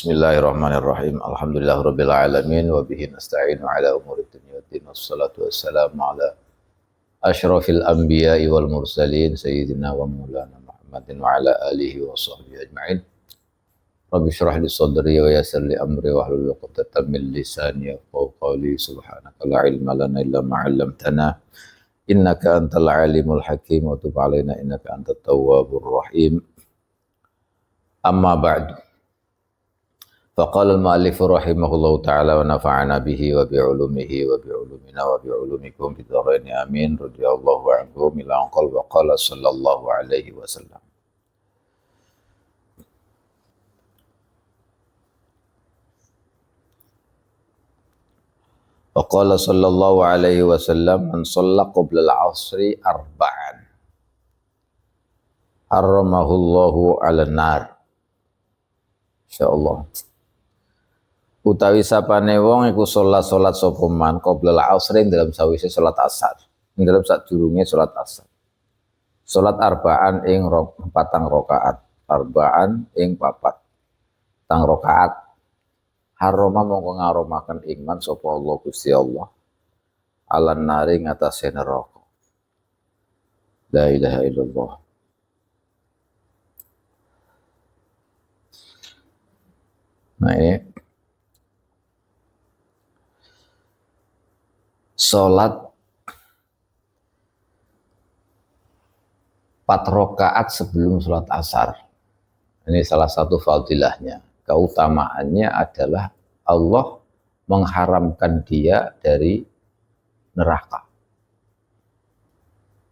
Bismillahirrahmanirrahim. Alhamdulillahirabbil alamin wa bihi nasta'inu ala umuri dunya waddin. Wassalatu wassalamu ala asyrafil anbiya'i wal mursalin sayyidina wa maulana Muhammadin wa ala alihi wa sahbihi ajma'in. Rabbi shrah li sadri wa yassir li amri wa hlul 'uqdatam min lisani yafqahu qawli. Subhanaka la ilma lana illa ma 'allamtana innaka antal alimul hakim wa tub 'alaina innaka antat tawwabur rahim. Amma ba'du. Faqala al-mu'allif rahimahullahu ta'ala wa nafa'ana bihi wa bi'ulumihi wa bi'ulumina wa bi'ulumikum bidharaini amin radhiyallahu anhu ila anqal wa qala sallallahu alaihi wasallam. Wa qala sallallahu alaihi wasallam man shalla qabla al-'asri arba'an harramahullahu 'alan nar. Insyaallah. Utawi sapane wong iku salat sapa man qabla al-'asri dalam sawise salat asar, ing dalam sadurunge salat asar. Salat arba'an ing 4 rakaat, arba'an ing 4 rakaat. Haroma mongko ngaromaken iman sapa Allah Gusti Allah. Alan nari ngatasé neraka. La ilaha illallah. Nah ini sholat 4 rakaat sebelum sholat asar. Ini salah satu fadilahnya. Keutamaannya adalah Allah mengharamkan dia dari neraka.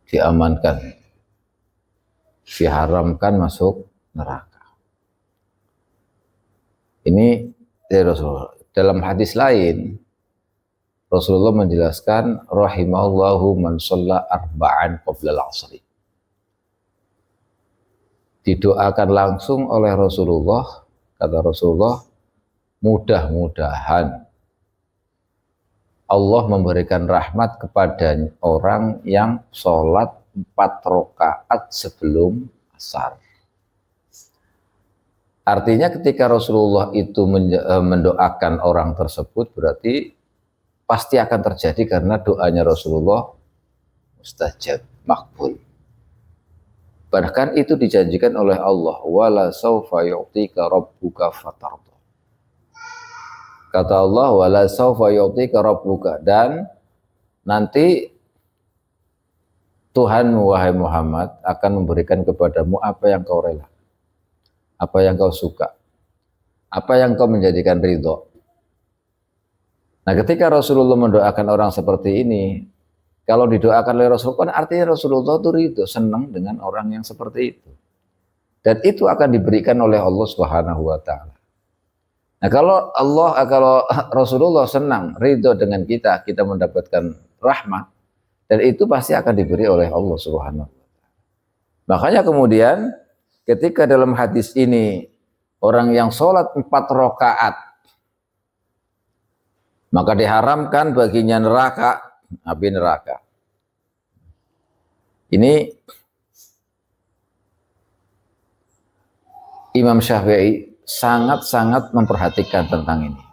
Diamankan. Diharamkan masuk neraka. Ini dari Rasulullah. Dalam hadis lain, Rasulullah menjelaskan rahimallahu man shalla arba'an qabla al-'asri. Didoakan langsung oleh Rasulullah, kata Rasulullah, mudah-mudahan Allah memberikan rahmat kepada orang yang sholat 4 rakaat sebelum asar. Artinya ketika Rasulullah itu mendoakan orang tersebut berarti pasti akan terjadi karena doanya Rasulullah mustajab, makbul. Bahkan itu dijanjikan oleh Allah, wala saufa yu'tika rabbuka fatarda. Kata Allah, wala saufa yu'tika rabbuka, dan nanti Tuhanmu wahai Muhammad akan memberikan kepadamu apa yang kau rela, apa yang kau suka, apa yang kau menjadikan ridho. Nah, ketika Rasulullah mendoakan orang seperti ini, kalau didoakan oleh Rasulullah, artinya Rasulullah itu ridho, senang dengan orang yang seperti itu. Dan itu akan diberikan oleh Allah Subhanahu wa Ta'ala. Nah, kalau Rasulullah senang, ridho dengan kita mendapatkan rahmat, dan itu pasti akan diberi oleh Allah Subhanahu wa Ta'ala. Makanya kemudian ketika dalam hadis ini orang yang sholat 4 rakaat maka diharamkan baginya neraka, api neraka. Ini Imam Syafi'i sangat-sangat memperhatikan tentang ini.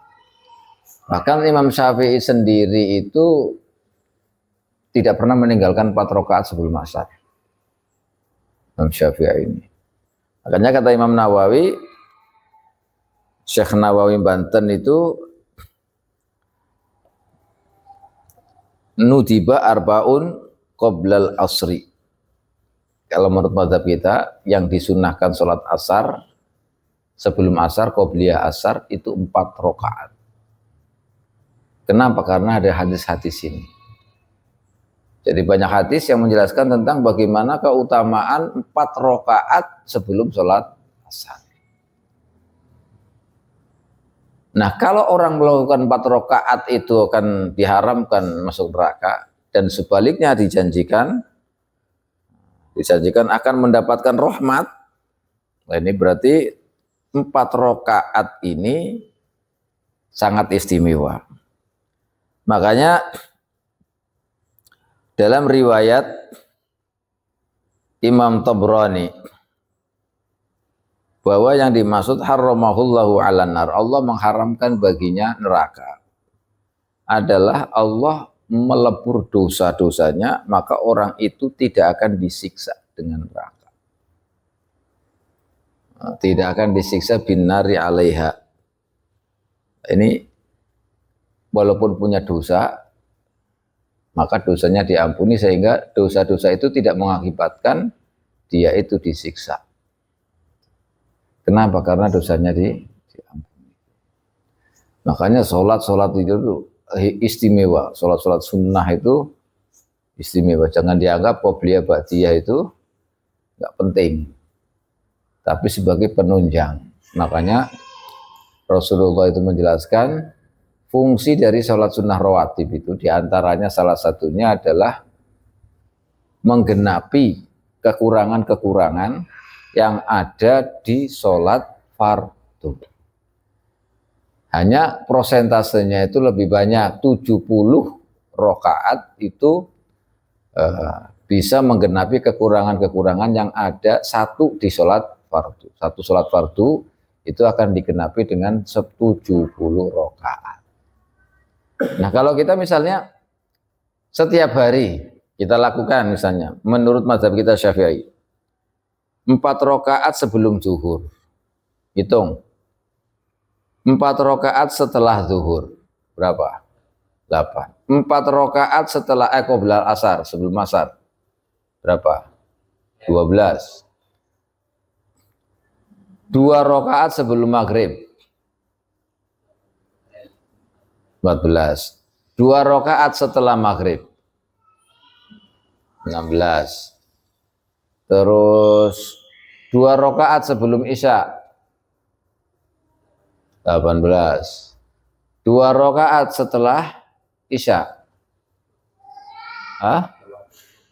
Bahkan Imam Syafi'i sendiri itu tidak pernah meninggalkan 4 rakaat sebelum asar. Imam Syafi'i ini. Makanya kata Imam Nawawi, Syekh Nawawi Banten itu nudiba arbaun qoblal asri. Kalau menurut mazhab kita yang disunahkan sholat asar sebelum asar, qobliyah asar itu 4 rakaat. Kenapa? Karena ada hadis-hadis ini. Jadi banyak hadis yang menjelaskan tentang bagaimana keutamaan 4 rakaat sebelum sholat asar. Nah, kalau orang melakukan 4 rakaat itu akan diharamkan masuk neraka, dan sebaliknya dijanjikan akan mendapatkan rahmat. Nah, ini berarti 4 rakaat ini sangat istimewa. Makanya dalam riwayat Imam Tabrani bahwa yang dimaksud haramahullahu 'alan nar, Allah mengharamkan baginya neraka, adalah Allah melebur dosa-dosanya, maka orang itu tidak akan disiksa dengan neraka. Tidak akan disiksa binari 'alaiha. Ini walaupun punya dosa, maka dosanya diampuni sehingga dosa-dosa itu tidak mengakibatkan dia itu disiksa. Kenapa? Karena dosanya diampuni. Makanya sholat itu istimewa. Sholat sunnah itu istimewa. Jangan dianggap qobliyah ba'diyah itu nggak penting, tapi sebagai penunjang. Makanya Rasulullah itu menjelaskan fungsi dari sholat sunnah rawatib itu diantaranya salah satunya adalah menggenapi kekurangan-kekurangan yang ada di sholat fardu. Hanya prosentasenya itu lebih banyak, 70 rakaat itu bisa menggenapi kekurangan-kekurangan yang ada satu di sholat fardu. Satu sholat fardu itu akan digenapi dengan 70 rakaat. Nah, kalau kita misalnya setiap hari kita lakukan misalnya, menurut mazhab kita Syafi'i, 4 rakaat sebelum zuhur, hitung 4 rakaat setelah zuhur, berapa? 8. 4 rakaat setelah qoblal asar, sebelum asar, berapa? 12. 2 rakaat sebelum maghrib, 14. 2 rakaat setelah maghrib, 16. Terus 2 rakaat sebelum isya, 18. 2 rakaat setelah isya,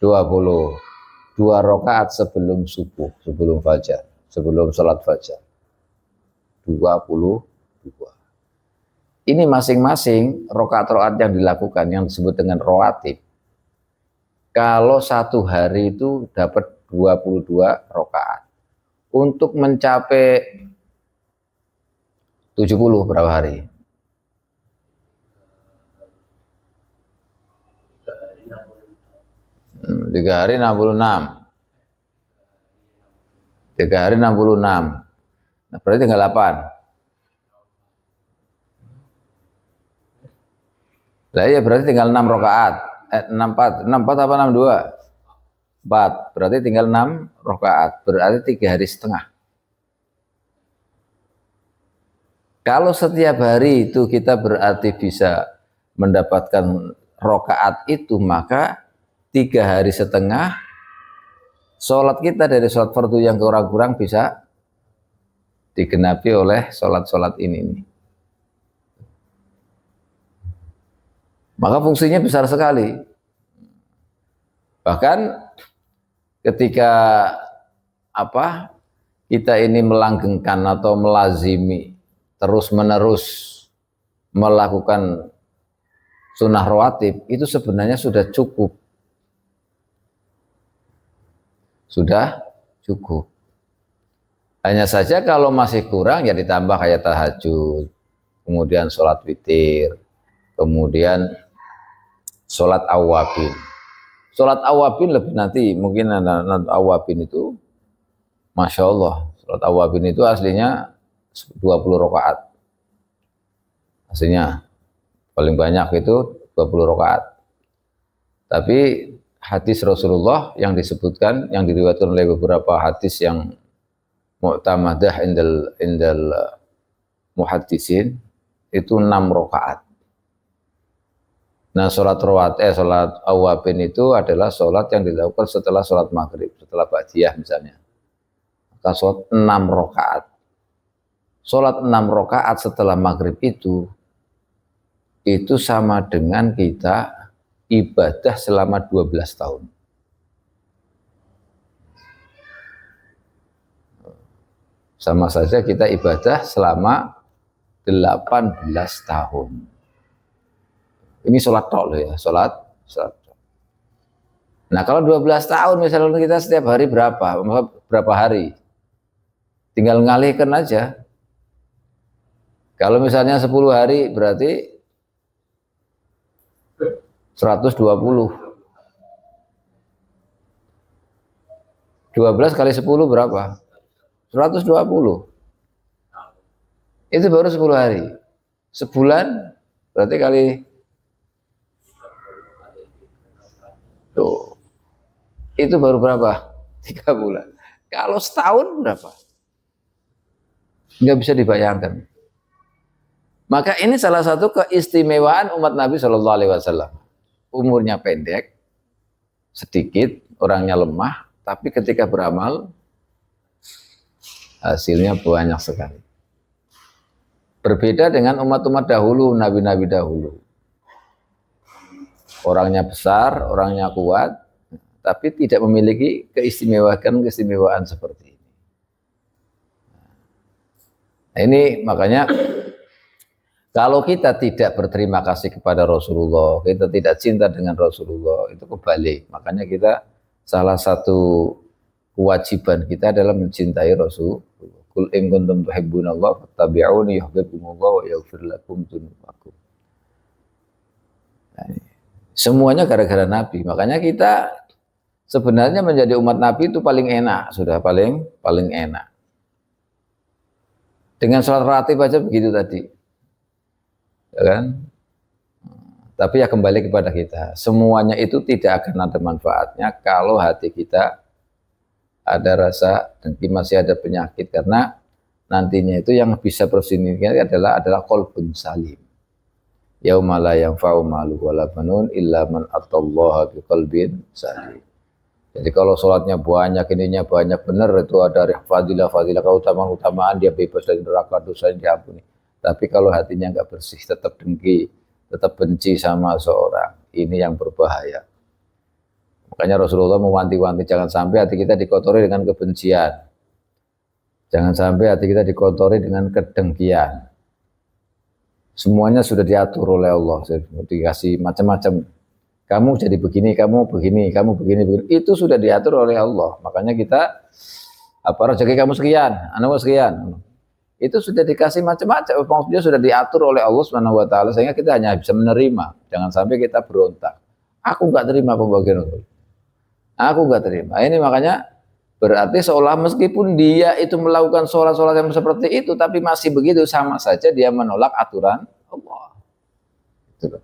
20. 2 rakaat sebelum subuh, sebelum fajar, sebelum sholat fajar, 22. Ini masing-masing rakaat-rakaat yang dilakukan yang disebut dengan rawatib. Kalau satu hari itu dapat 22 rakaat. Untuk mencapai 70 berapa hari? 3 hari 66. 3 hari 66. Nah, berarti tinggal 8. Lah ya berarti tinggal 6 rakaat. 64 apa 62? 4. Berarti tinggal 6 rakaat. Berarti 3 hari setengah. Kalau setiap hari itu kita berarti bisa mendapatkan rakaat itu, maka 3 hari setengah sholat kita dari sholat fardu yang kurang-kurang bisa digenapi oleh sholat-sholat ini. Maka fungsinya besar sekali. Bahkan ketika kita ini melanggengkan atau melazimi terus-menerus melakukan sunnah rawatib, itu sebenarnya sudah cukup. Sudah cukup. Hanya saja kalau masih kurang ya ditambah kayak tahajud, kemudian sholat witir, kemudian sholat awabin. Sholat awabin lebih nanti, mungkin awabin itu, Masya Allah, sholat awabin itu aslinya 20 rakaat. Aslinya paling banyak itu 20 rakaat. Tapi hadis Rasulullah yang disebutkan, yang diriwayatkan oleh beberapa hadis yang mu'tamadah indal muhaddisin, itu 6 rakaat. Nah, sholat awabin itu adalah sholat yang dilakukan setelah sholat maghrib, setelah ba'diyah misalnya. Maka sholat 6 rakaat. Sholat 6 rakaat setelah maghrib itu sama dengan kita ibadah selama 12 tahun. Sama saja kita ibadah selama 18 tahun. Ini sholat tok loh ya, sholat. Nah kalau 12 tahun misalnya kita setiap hari berapa hari? tinggal ngalihkan aja. Kalau misalnya 10 hari berarti 120. 12 kali 10 berapa? 120. Itu baru 10 hari. Sebulan berarti kali tuh. Itu baru berapa? 3 bulan. Kalau setahun berapa? Nggak bisa dibayangkan. Maka ini salah satu keistimewaan umat Nabi Shallallahu Alaihi Wasallam. Umurnya pendek, sedikit, orangnya lemah, tapi ketika beramal hasilnya banyak sekali. Berbeda dengan umat-umat dahulu, nabi-nabi dahulu. Orangnya besar, orangnya kuat, tapi tidak memiliki keistimewaan seperti ini. Nah, ini makanya kalau kita tidak berterima kasih kepada Rasulullah, kita tidak cinta dengan Rasulullah, itu kebalik. Makanya kita salah satu kewajiban kita adalah mencintai Rasulullah. Qul in kuntum tuhibbunallah fattabi'uni yuhibbukumullah wa yaghfir lakum dzunubakum. Semuanya gara-gara Nabi. Makanya kita sebenarnya menjadi umat Nabi itu paling enak, sudah paling enak. Dengan sholat rawatib aja begitu tadi. Ya kan? Tapi ya kembali kepada kita, semuanya itu tidak akan ada manfaatnya kalau hati kita ada rasa dengki, masih ada penyakit, karena nantinya itu yang bisa bersinggah adalah qalbun salim. Yauma la yanfa'u malu wala banun illa man atallaha biqalbin salim. Jadi kalau sholatnya banyak, ininya banyak, benar itu ada fadilah, keutamaan, dia bebas dari neraka, dosanya diampuni. Tapi kalau hatinya nggak bersih, tetap dengki, tetap benci sama seorang, ini yang berbahaya. Makanya Rasulullah mewanti-wanti jangan sampai hati kita dikotori dengan kebencian. Jangan sampai hati kita dikotori dengan kedengkian. Semuanya sudah diatur oleh Allah, dikasih macam-macam. Kamu jadi begini, kamu begini, kamu begini. Itu sudah diatur oleh Allah. Makanya kita, rezeki kamu sekian, anu sekian. Itu sudah dikasih macam-macam, maksudnya sudah diatur oleh Allah Subhanahu wa taala, sehingga kita hanya bisa menerima. Jangan sampai kita berontak. Aku enggak terima pembagian Allah. Aku enggak terima. Ini makanya berarti seolah meskipun dia itu melakukan sholat-sholat yang seperti itu, tapi masih begitu, sama saja dia menolak aturan Allah. Gitu.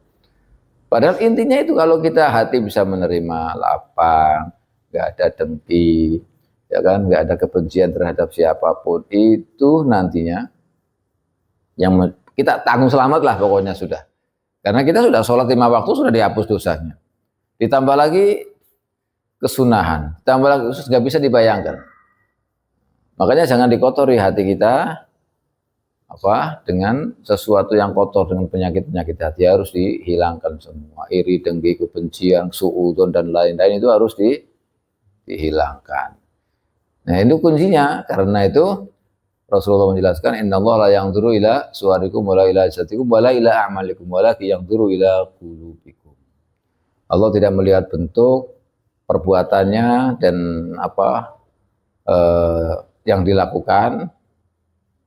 Padahal intinya itu kalau kita hati bisa menerima, lapang, enggak ada dengki, ya kan, nggak ada kebencian terhadap siapapun, itu nantinya yang kita tanggung selamat lah pokoknya sudah. Karena kita sudah sholat 5 waktu, sudah dihapus dosanya. Ditambah lagi kesunahan, ditambah lagi nggak bisa dibayangkan. Makanya jangan dikotori hati kita dengan sesuatu yang kotor, dengan penyakit-penyakit hati, harus dihilangkan semua. Iri, dengki, kebencian, suudzon dan lain-lain itu harus dihilangkan. Nah, itu kuncinya. Karena itu Rasulullah menjelaskan, innallaha la yanzuru ila suwarikum wala ila ajsadikum wala ila a'malikum walakin yanzuru ila qulubikum. Allah tidak melihat bentuk perbuatannya dan yang dilakukan.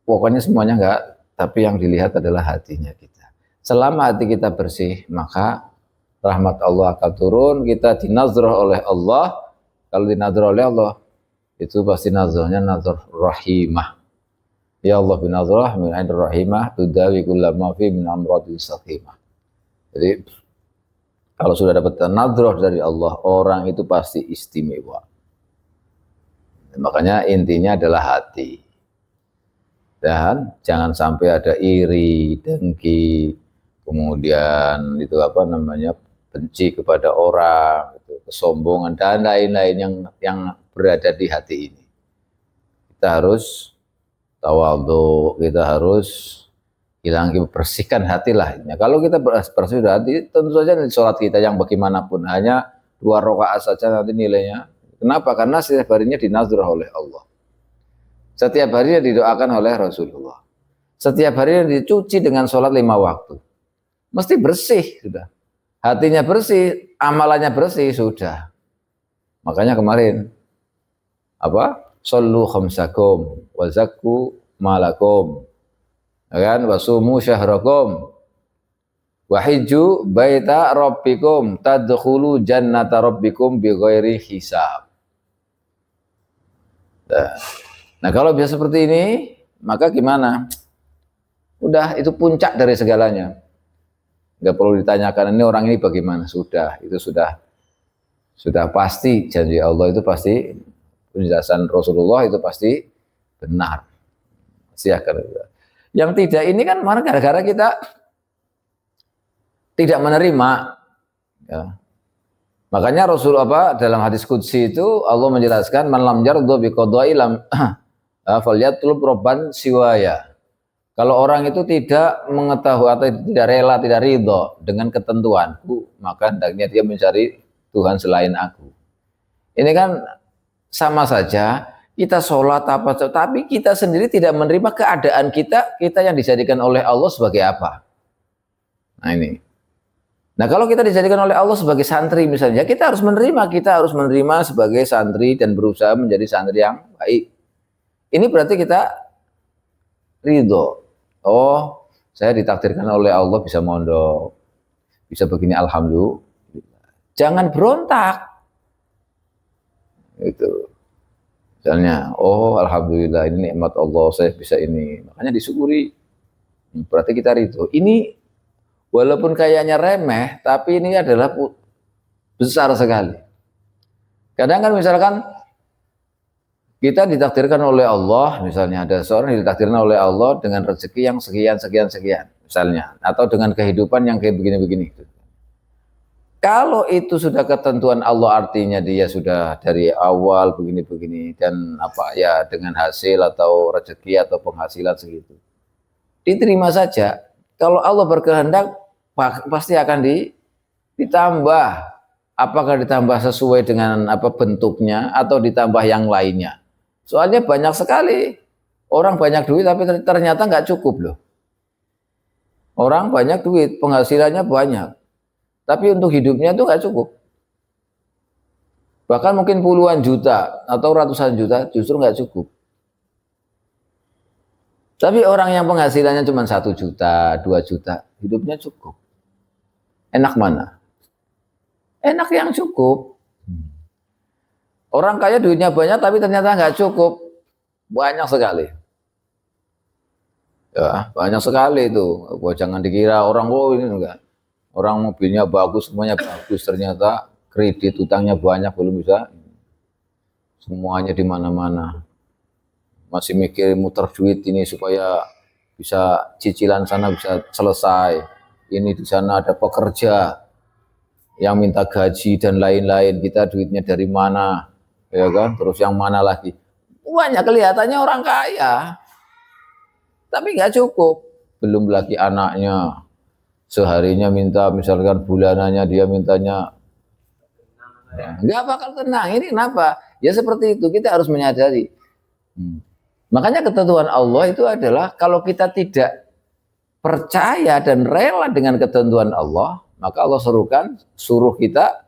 Pokoknya semuanya enggak, tapi yang dilihat adalah hatinya kita. Selama hati kita bersih, maka rahmat Allah akan turun, kita dinazrah oleh Allah. Kalau dinazrah oleh Allah, itu pasti nazarnya nazar rahimah. Ya Allah binazrah min indir rahimah tudawi kullama fi min amradin saqimah. Jadi kalau sudah dapat nazrah dari Allah, orang itu pasti istimewa. Makanya intinya adalah hati. Dan jangan sampai ada iri, dengki, kemudian itu benci kepada orang, kesombongan dan lain-lain yang berada di hati ini. Kita harus tawadhu, kita harus bersihkan hati lah. Kalau kita bersih hati, tentu saja di sholat kita yang bagaimanapun hanya 2 rakaat saja nanti nilainya. Kenapa? Karena setiap harinya dinazrah oleh Allah. Setiap harinya didoakan oleh Rasulullah. Setiap harinya dicuci dengan sholat 5 waktu. Mesti bersih sudah. Hatinya bersih, amalannya bersih sudah. Makanya kemarin Sallu khamsakum wa zakku malakum. Kan wasumu syahrakum wa hijju baita rabbikum tadkhulu jannata rabbikum bighairi hisab. Nah, kalau biasa seperti ini, maka gimana? Udah, itu puncak dari segalanya. Enggak perlu ditanyakan ini orang ini bagaimana, sudah, itu sudah pasti janji Allah itu pasti, penjelasan Rasulullah itu pasti benar. Pasti akan. Yang tidak ini kan mana gara-gara kita tidak menerima, ya. Makanya Rasul dalam hadis qudsi itu Allah menjelaskan man lam yardha bi qada'i lam falyatlub robban siwaya. Kalau orang itu tidak mengetahui atau tidak rela, tidak ridho dengan ketentuanku, maka hendaknya dia mencari Tuhan selain aku. Ini kan sama saja kita sholat tapi kita sendiri tidak menerima keadaan kita yang dijadikan oleh Allah sebagai apa. Nah ini. Nah kalau kita dijadikan oleh Allah sebagai santri misalnya, kita harus menerima sebagai santri dan berusaha menjadi santri yang baik. Ini berarti kita ridho. Oh, saya ditakdirkan oleh Allah bisa mondok, bisa begini, alhamdulillah. Jangan berontak. Itu. Misalnya, oh alhamdulillah ini nikmat Allah, saya bisa ini. Makanya disyukuri. Berarti kita ridho. Ini walaupun kayaknya remeh, tapi ini adalah besar sekali. Kadang kan misalkan kita ditakdirkan oleh Allah, misalnya ada seorang ditakdirkan oleh Allah dengan rezeki yang sekian, misalnya, atau dengan kehidupan yang kayak begini-begini. Kalau itu sudah ketentuan Allah, artinya dia sudah dari awal begini-begini dan dengan hasil atau rezeki atau penghasilan segitu. Diterima saja. Kalau Allah berkehendak pasti akan ditambah. Apakah ditambah sesuai dengan bentuknya atau ditambah yang lainnya? Soalnya banyak sekali orang banyak duit tapi ternyata nggak cukup loh. Orang banyak duit, penghasilannya banyak, tapi untuk hidupnya itu nggak cukup. Bahkan mungkin puluhan juta atau ratusan juta justru nggak cukup. Tapi orang yang penghasilannya cuma 1 juta, 2 juta, hidupnya cukup. Enak mana? Enak yang cukup. Orang kaya duitnya banyak tapi ternyata nggak cukup. Banyak sekali. Ya, banyak sekali itu. Jangan dikira orang ini enggak. Orang mobilnya bagus, semuanya bagus, ternyata kredit utangnya banyak, belum bisa. Semuanya di mana-mana. Masih mikir muter duit ini supaya bisa cicilan sana bisa selesai. Ini di sana ada pekerja yang minta gaji dan lain-lain, kita duitnya dari mana, ya kan? Terus yang mana lagi? Banyak kelihatannya orang kaya, tapi nggak cukup. Belum lagi anaknya, seharinya minta, misalkan bulanannya dia mintanya, nggak bakal tenang. Ini kenapa? Ya seperti itu, kita harus menyadari. Makanya ketentuan Allah itu adalah kalau kita tidak percaya dan rela dengan ketentuan Allah, maka Allah suruh kita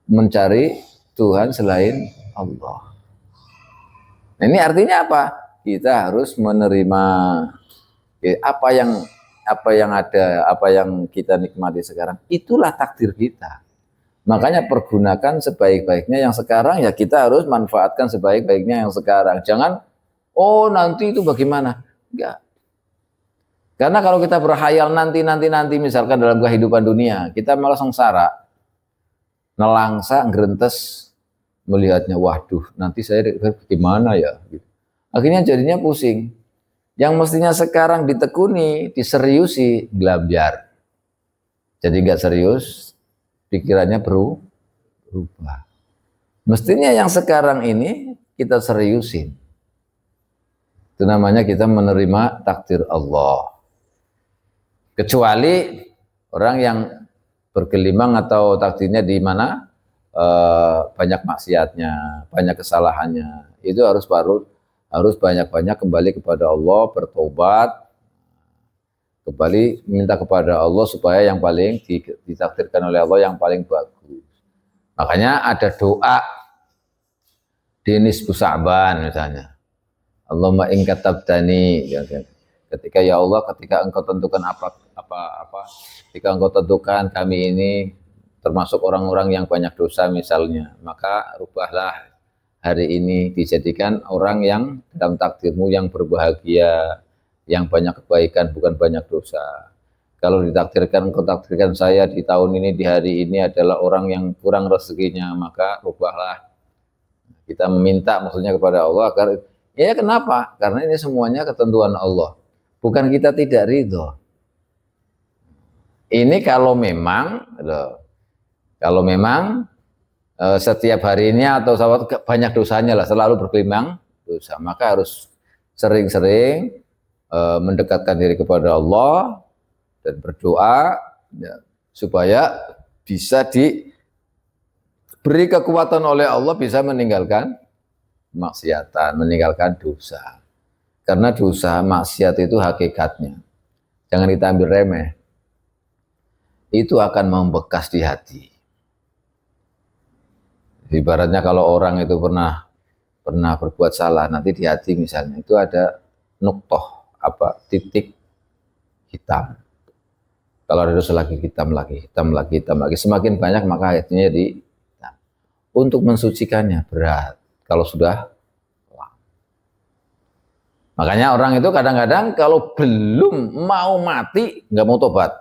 mencari Tuhan selain Allah. Nah, ini artinya apa? Kita harus menerima apa yang ada, apa yang kita nikmati sekarang. Itulah takdir kita. Makanya pergunakan sebaik-baiknya yang sekarang, ya kita harus manfaatkan sebaik-baiknya yang sekarang. Jangan, oh nanti itu bagaimana? Enggak. Karena kalau kita berhayal nanti misalkan dalam kehidupan dunia, kita malah sengsara, nelangsa, ngerentes, melihatnya, waduh nanti saya gimana ya? Akhirnya jadinya pusing. Yang mestinya sekarang ditekuni, diseriusi, gelambiar. Jadi nggak serius, pikirannya berubah. Mestinya yang sekarang ini kita seriusin. Itu namanya kita menerima takdir Allah. Kecuali orang yang bergelimang atau takdirnya di mana banyak maksiatnya, banyak kesalahannya, itu harus banyak-banyak kembali kepada Allah, bertobat, kembali minta kepada Allah supaya yang paling ditakdirkan oleh Allah yang paling bagus. Makanya ada doa Dinis Busa'ban misalnya. Allahumma in katabtani, ya kan? Ketika ya Allah, ketika engkau tentukan apa, ketika engkau tentukan kami ini termasuk orang-orang yang banyak dosa misalnya, maka rubahlah hari ini dijadikan orang yang dalam takdirmu yang berbahagia, yang banyak kebaikan bukan banyak dosa. Kalau ditakdirkan, engkau takdirkan saya di tahun ini, di hari ini adalah orang yang kurang rezekinya, maka rubahlah. Kita meminta maksudnya kepada Allah agar, ya kenapa? Karena ini semuanya ketentuan Allah. Bukan kita tidak ridho. Ini kalau memang setiap harinya atau banyak dosanya lah, selalu bergelimang dosa, maka harus sering-sering mendekatkan diri kepada Allah dan berdoa ya, supaya bisa diberi kekuatan oleh Allah bisa meninggalkan maksiatan, meninggalkan dosa. Karena dosa maksiat itu hakikatnya, jangan kita ambil remeh, itu akan membekas di hati. Ibaratnya kalau orang itu pernah berbuat salah, nanti di hati misalnya itu ada nuktoh, titik hitam. Kalau ada dosa lagi, hitam lagi. Semakin banyak maka hatinya jadi hitam. Untuk mensucikannya berat. Kalau sudah, makanya orang itu kadang-kadang kalau belum mau mati nggak mau tobat.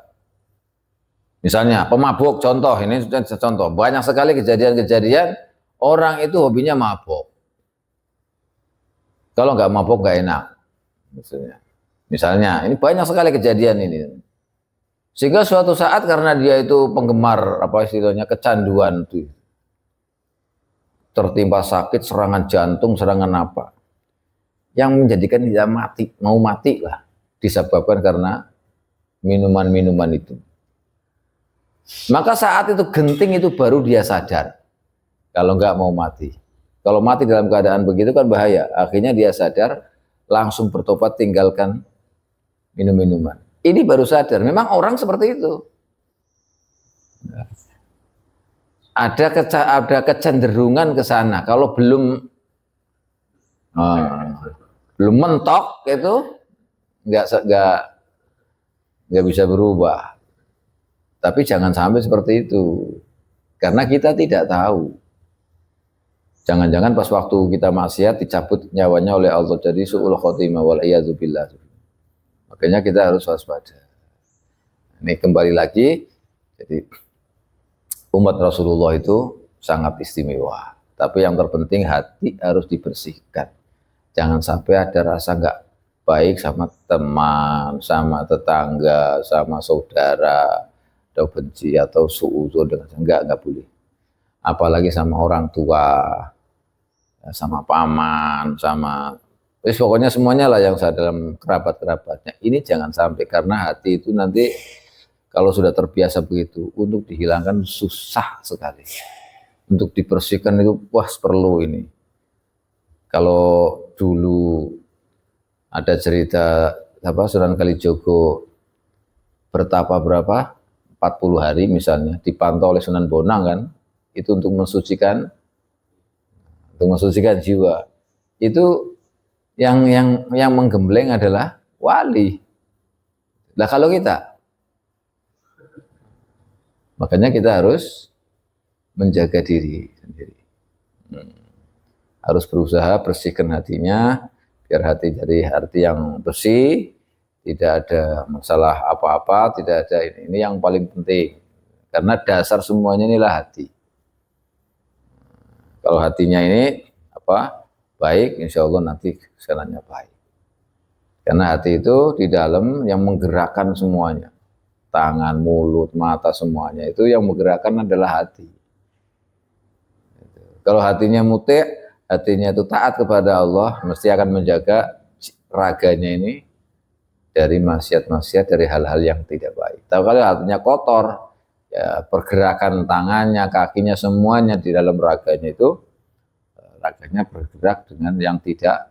Misalnya pemabuk, contoh ini contoh, banyak sekali kejadian-kejadian orang itu hobinya mabuk. Kalau nggak mabuk nggak enak, misalnya ini banyak sekali kejadian ini. Sehingga suatu saat karena dia itu penggemar istilahnya kecanduan itu, tertimpa sakit, serangan jantung, serangan apa, yang menjadikan dia mau mati lah, disebabkan karena minuman-minuman itu. Maka saat itu genting itu baru dia sadar kalau nggak mau mati. Kalau mati dalam keadaan begitu kan bahaya. Akhirnya dia sadar, langsung bertobat, tinggalkan minum-minuman. Ini baru sadar. Memang orang seperti itu. Ada kecenderungan ke sana. Kalau belum mentok itu nggak bisa berubah. Tapi jangan sampai seperti itu, karena kita tidak tahu. Jangan-jangan pas waktu kita maksiat dicabut nyawanya oleh Allah, jadi su'ul khotimah wal iyadzubillah. Makanya kita harus waspada. Ini kembali lagi, jadi umat Rasulullah itu sangat istimewa. Tapi yang terpenting hati harus dibersihkan. Jangan sampai ada rasa nggak baik sama teman, sama tetangga, sama saudara, atau benci atau suudzon dengan enggak boleh. Apalagi sama orang tua, sama paman, sama pokoknya semuanya lah yang dalam kerabat-kerabatnya. Ini jangan sampai, karena hati itu nanti kalau sudah terbiasa begitu, untuk dihilangkan susah sekali. Untuk dibersihkan itu perlu ini. Kalau dulu ada cerita Sunan Kalijogo bertapa 40 hari misalnya, dipantau oleh Sunan Bonang kan, itu untuk mensucikan jiwa. Itu yang menggembleng adalah wali. Nah kalau kita, makanya kita harus menjaga diri sendiri. Harus berusaha bersihkan hatinya, biar hati jadi hati yang bersih, tidak ada masalah apa-apa, tidak ada ini yang paling penting. Karena dasar semuanya inilah hati. Kalau hatinya ini baik, insya Allah nanti kesananya baik. Karena hati itu di dalam yang menggerakkan semuanya. Tangan, mulut, mata, semuanya. Itu yang menggerakkan adalah hati. Kalau hatinya muti', hatinya itu taat kepada Allah, mesti akan menjaga raganya ini dari maksiat-maksiat, dari hal-hal yang tidak baik. Tapi kalau hatinya kotor, ya pergerakan tangannya, kakinya, semuanya di dalam raganya itu, raganya bergerak dengan yang tidak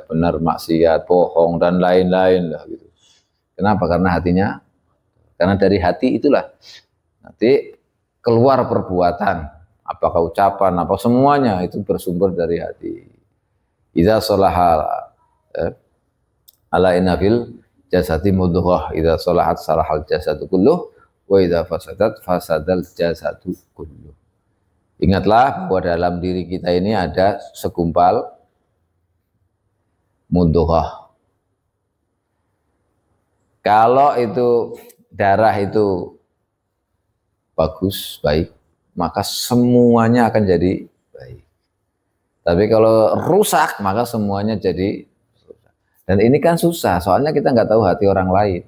benar, maksiat, bohong dan lain-lain lah gitu. Kenapa? Karena dari hati itulah nanti keluar perbuatan apakah ucapan, apa semuanya itu bersumber dari hati. Idza salaha ala inna fil jasadi mudghah, idza salahat salahal jasadu kulluh, wa idza fasadat fasadal jasadu kulluh. Ingatlah bahwa dalam diri kita ini ada segumpal mudghah. Kalau itu darah itu bagus, baik, maka semuanya akan jadi baik. Tapi kalau rusak, maka semuanya jadi rusak. Dan ini kan susah, soalnya kita nggak tahu hati orang lain.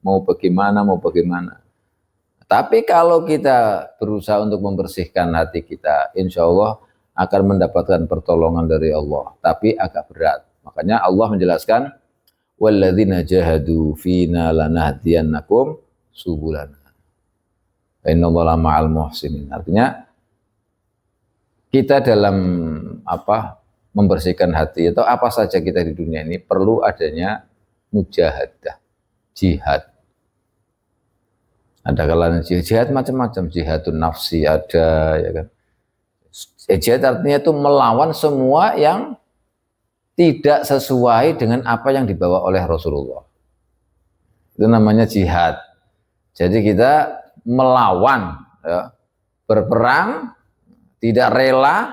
Mau bagaimana. Tapi kalau kita berusaha untuk membersihkan hati kita, insya Allah akan mendapatkan pertolongan dari Allah. Tapi agak berat. Makanya Allah menjelaskan, walladzina jahadu fina lanahdiyannakum subulana. Innallaha ma'al muhsinin. Artinya kita dalam membersihkan hati atau apa saja kita di dunia ini perlu adanya mujahadah, jihad. Ada kalanya jihad macam-macam, jihadun nafsi ada, ya kan. Jihad artinya itu melawan semua yang tidak sesuai dengan apa yang dibawa oleh Rasulullah. Itu namanya jihad. Jadi kita melawan, ya, berperang, tidak rela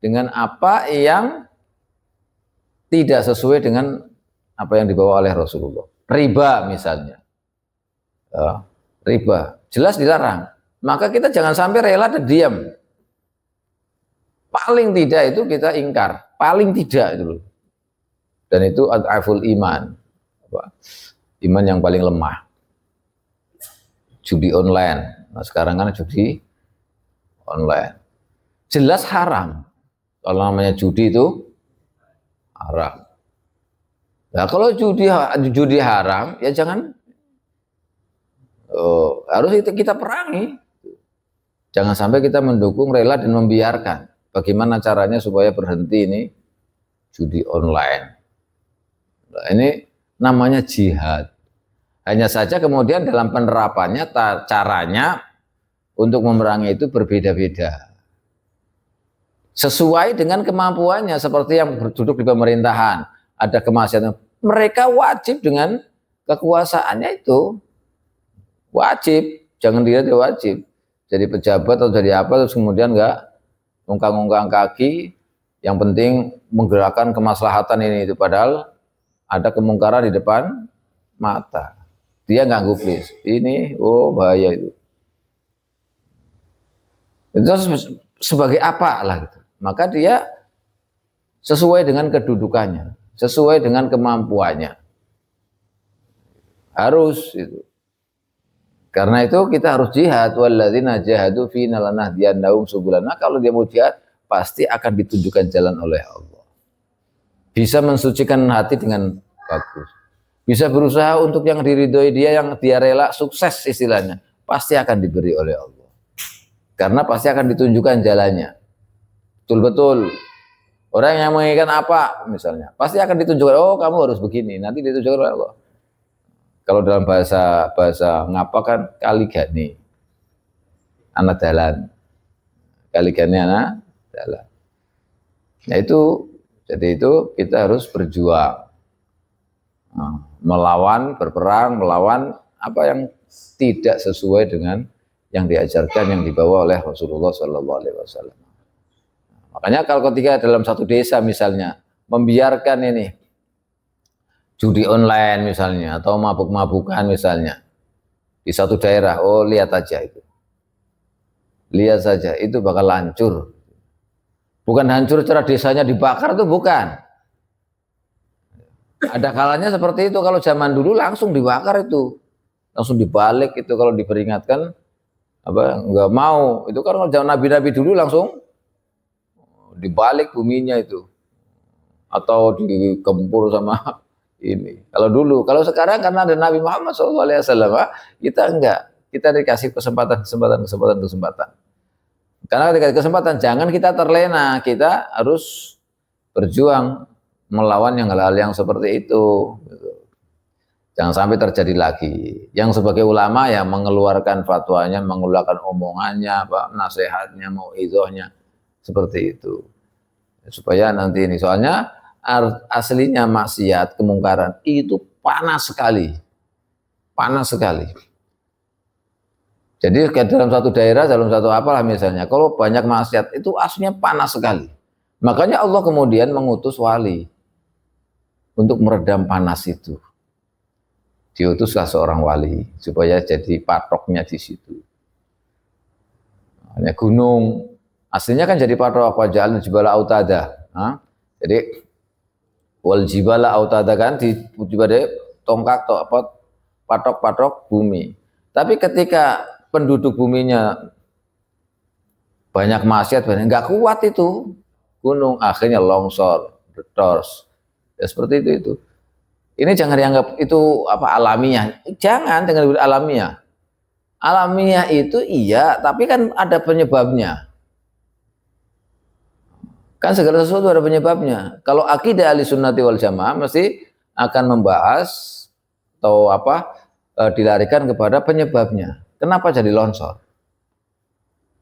dengan apa yang tidak sesuai dengan apa yang dibawa oleh Rasulullah. Riba misalnya, ya, riba jelas dilarang. Maka kita jangan sampai rela dan diam. Paling tidak itu kita ingkar, paling tidak itu. Dan itu ad'aful iman, iman yang paling lemah. Judi online, nah sekarang kan judi online, jelas haram. Kalau namanya judi itu haram. Nah kalau judi haram, ya jangan, harus kita perangi. Jangan sampai kita mendukung, rela dan membiarkan. Bagaimana caranya supaya berhenti ini judi online? Nah, ini namanya jihad. Hanya saja kemudian dalam penerapannya, caranya untuk memerangi itu berbeda-beda. Sesuai dengan kemampuannya, seperti yang duduk di pemerintahan. Ada kemaksiatan, mereka wajib dengan kekuasaannya itu. Wajib, jangan dilihat wajib. Jadi pejabat atau jadi apa, terus kemudian enggak ungkang-ungkang kaki, yang penting menggerakkan kemaslahatan ini itu. Padahal ada kemungkaran di depan mata. Dia nggak gubris, ini bahaya itu. Itu sebagai apa lah gitu. Maka dia sesuai dengan kedudukannya, sesuai dengan kemampuannya. Harus itu. Karena itu kita harus jihad. Walladzina jahadu fina lanahdiyannahum subulana. Kalau dia mau jihad, pasti akan ditunjukkan jalan oleh Allah. Bisa mensucikan hati dengan bagus. Bisa berusaha untuk yang diridhoi dia, yang dia rela sukses istilahnya, pasti akan diberi oleh Allah. Karena pasti akan ditunjukkan jalannya. Betul-betul. Orang yang menginginkan apa misalnya, pasti akan ditunjukkan, oh kamu harus begini, nanti ditunjukkan oleh Allah. Kalau dalam bahasa ngapa kan kaligani, anak jalan. Kaligani anak jalan. Nah itu, jadi itu kita harus berjuang. Melawan, berperang, melawan apa yang tidak sesuai dengan yang diajarkan, yang dibawa oleh Rasulullah SAW. Makanya kalau ketika dalam satu desa misalnya membiarkan ini judi online misalnya atau mabuk-mabukan misalnya di satu daerah, lihat aja itu, lihat saja itu bakal hancur. Bukan hancur secara desanya dibakar, itu bukan. Ada kalanya seperti itu. Kalau zaman dulu langsung dibakar itu, langsung dibalik itu kalau diperingatkan nggak mau. Itu kan kalau zaman nabi-nabi dulu langsung dibalik buminya itu, atau digempur sama ini. Kalau dulu, kalau sekarang karena ada Nabi Muhammad SAW, kita enggak, kita dikasih kesempatan. Karena ketika kesempatan, jangan kita terlena, kita harus berjuang melawan yang hal-hal yang seperti itu. Jangan sampai terjadi lagi. Yang sebagai ulama ya mengeluarkan fatwanya, mengeluarkan omongannya, nasihatnya, mauidhahnya seperti itu. Supaya nanti ini soalnya aslinya maksiat, kemungkaran itu panas sekali. Panas sekali. Jadi dalam satu daerah, dalam satu apalah misalnya, kalau banyak maksiat itu aslinya panas sekali. Makanya Allah kemudian mengutus wali untuk meredam panas itu. Diutuslah seorang wali supaya jadi patoknya di situ. Hanya gunung aslinya kan jadi patok apa jalan jibala autada. Jadi wal jibala autada kan di tongkat atau apa patok-patok bumi. Tapi ketika penduduk buminya banyak maksiat, nggak kuat itu gunung, akhirnya longsor, meledos. Ya seperti itu. Ini jangan dianggap itu apa alamiah. Jangan alamiah. Alamiah itu iya, tapi kan ada penyebabnya. Kan segala sesuatu ada penyebabnya. Kalau akidah Ahlussunnah wal Jamaah mesti akan membahas atau dilarikan kepada penyebabnya. Kenapa jadi longsor?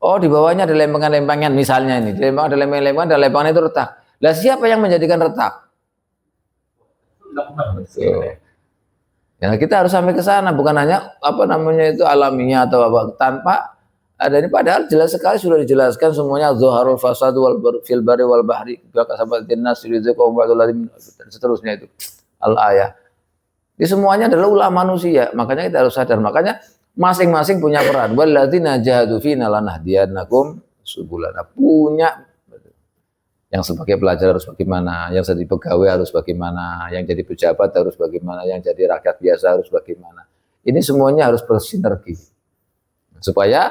Oh, di bawahnya ada lempengan-lempengan misalnya ini. Di lempengan ada lempengan-lempengan, ada lempengan itu retak. Lah siapa yang menjadikan retak? Ya kita harus sampai ke sana, bukan hanya itu alaminya atau tanpa ada ini, padahal jelas sekali sudah dijelaskan semuanya zaharul fasad wal fil bari wal bahri kasabatin nas rizqum dan seterusnya itu al-ayah. Di semuanya adalah ulah manusia, makanya kita harus sadar, makanya masing-masing punya peran. Walladzina jahadu fina lanahdiyanakum subulana, punya. Yang sebagai pelajar harus bagaimana, yang jadi pegawai harus bagaimana, yang jadi pejabat harus bagaimana, yang jadi rakyat biasa harus bagaimana. Ini semuanya harus bersinergi. Supaya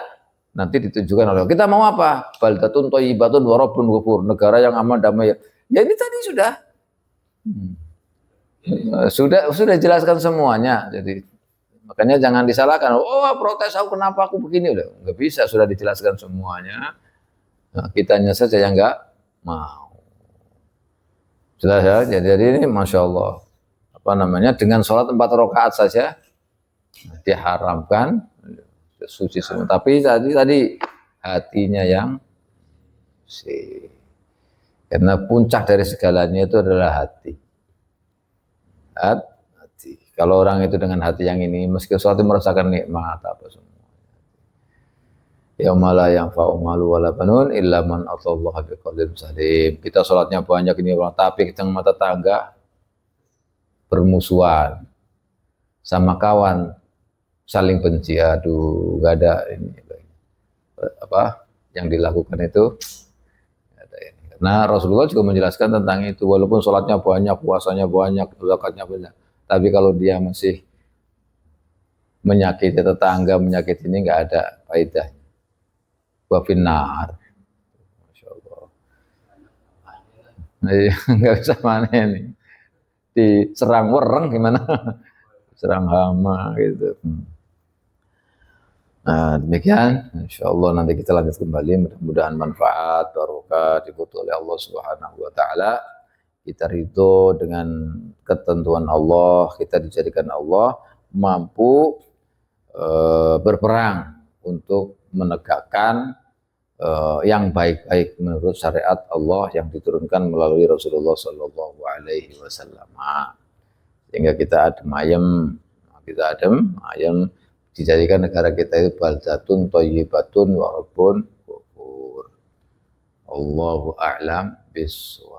nanti ditunjukkan oleh kita mau apa? Baldatun thayyibatun wa rabbun ghafur, negara yang aman damai. Ya ini tadi sudah jelaskan semuanya. Jadi makanya jangan disalahkan. Oh, protes aku kenapa aku begini, udah nggak bisa, sudah dijelaskan semuanya. Nah, kitanya saja yang nggak mau. Jelas ya, jadi ini masya Allah dengan sholat 4 rakaat saja diharamkan suci semua. Tapi tadi hatinya yang bersih. Karena puncak dari segalanya itu adalah hati. Hati. Kalau orang itu dengan hati yang ini, meski suatu merasakan nikmat apa semua. Yauma la yanfa'u malu wala banun illa man atallaha biqalbin salim. Kita sholatnya banyak ini, tapi kita mata tangga bermusuhan sama kawan, saling benci, aduh gak ada ini yang dilakukan itu. Karena Rasulullah juga menjelaskan tentang itu, walaupun sholatnya banyak, puasanya banyak, zakatnya banyak, tapi kalau dia masih menyakiti tetangga, menyakiti ini, nggak ada faedahnya. Wa finnar. Masya Allah. Nggak bisa mana ini. Diserang wereng gimana? Serang hama gitu. Nah, demikian. Insya Allah nanti kita lanjut kembali. Mudah-mudahan manfaat, barokah dibutuhkan oleh Allah Subhanahu Wa Taala. Kita ridho dengan ketentuan Allah. Kita dijadikan Allah mampu berperang untuk menegakkan yang baik-baik menurut syariat Allah yang diturunkan melalui Rasulullah Sallallahu Alaihi Wasallam. Sehingga kita adem ayem dijadikan negara kita itu baldatun thayyibatun wa rabbun ghafur. Allahu a'lam bishawab.